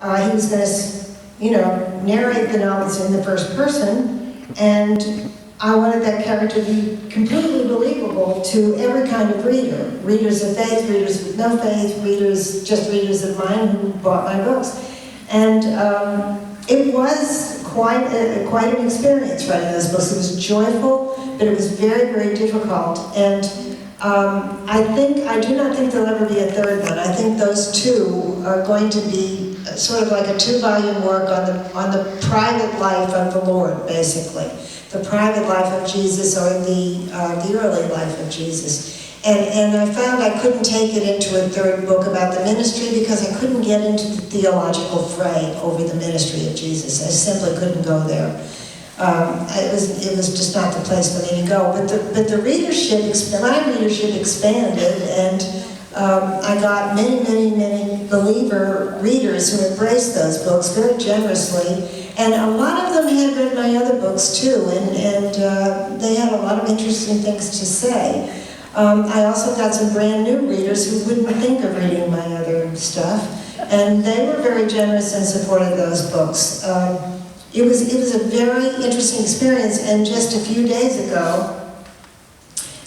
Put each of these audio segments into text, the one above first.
He was going to, narrate the novels in the first person, and I wanted that character to be completely believable to every kind of reader. Readers of faith, readers with no faith, just readers of mine who bought my books. And it was quite an experience writing those books. It was joyful, but it was very, very difficult. And I do not think there'll ever be a third one. I think those two are going to be sort of like a 2-volume work on the private life of the Lord, basically. The private life of Jesus, or the early life of Jesus. And I found I couldn't take it into a third book about the ministry because I couldn't get into the theological fray over the ministry of Jesus. I simply couldn't go there. It was just not the place for me to go. But the readership, my readership expanded, and I got many believer readers who embraced those books very generously. And a lot of them had read my other books too, and they had a lot of interesting things to say. I also got some brand new readers who wouldn't think of reading my other stuff, and they were very generous and supported those books. It was a very interesting experience, and just a few days ago,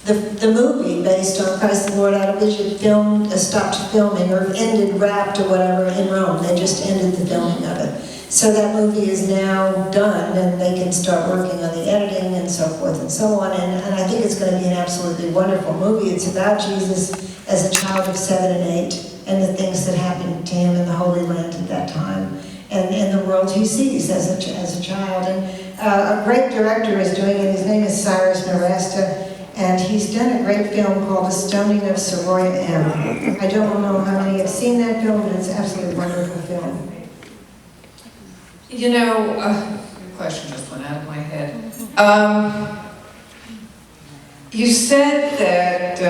the movie based on Christ the Lord Out of Vision stopped filming, or ended, wrapped, or whatever, in Rome. They just ended the filming of it. So that movie is now done, and they can start working on the editing and so forth and so on. And I think it's going to be an absolutely wonderful movie. It's about Jesus as a child of 7 and 8, and the things that happened to him in the Holy Land at that time, and the world he sees as a child. And a great director is doing it. His name is Cyrus Nowrasteh, and he's done a great film called The Stoning of Soroya M. I don't know how many have seen that film, but it's an absolutely wonderful film. Your question just went out of my head. You said that,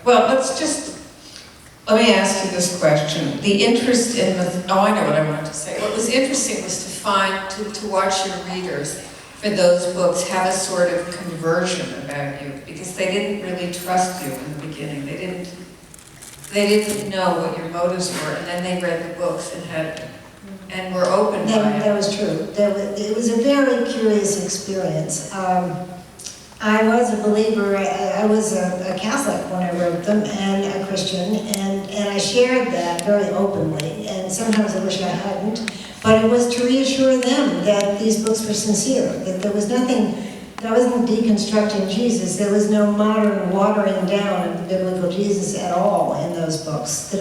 let me ask you this question. The interest in I know what I wanted to say. What was interesting was to watch your readers for those books have a sort of conversion about you, because they didn't really trust you in the beginning. They didn't know what your motives were, and then they read the books and were open by it. That was true. It was a very curious experience. I was a believer. I was a Catholic when I wrote them, and a Christian, and I shared that very openly. And sometimes I wish I hadn't, but it was to reassure them that these books were sincere, that there was nothing. I wasn't deconstructing Jesus. There was no modern watering down of the biblical Jesus at all in those books.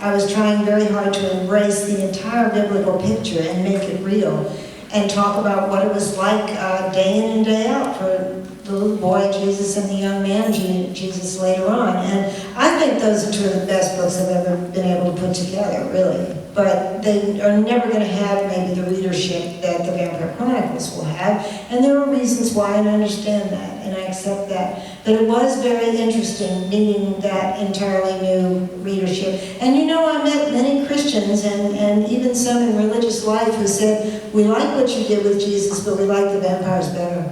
I was trying very hard to embrace the entire biblical picture and make it real, and talk about what it was like day in and day out for the little boy Jesus and the young man Jesus later on. And I think those are two of the best books I've ever been able to put together, really. But they are never going to have maybe the readership that the Vampire Chronicles will have. And there are reasons why, and I understand that, and I accept that. But it was very interesting meeting that entirely new readership. And I met many Christians and even some in religious life who said, we like what you did with Jesus, but we like the vampires better.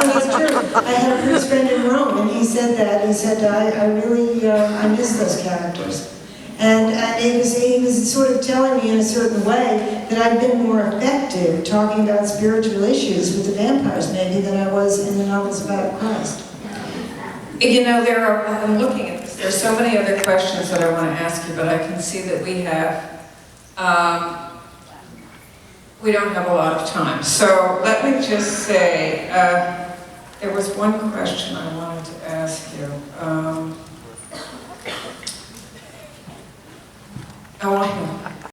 And that's true. I had a priest friend in Rome, and he said that. He said, I really I miss those characters. And he was sort of telling me in a certain way that I'd been more effective talking about spiritual issues with the vampires maybe than I was in the novels about Christ. I'm looking at this. There's so many other questions that I want to ask you, but I can see that we don't have a lot of time. So let me just say, there was one question I wanted to ask you.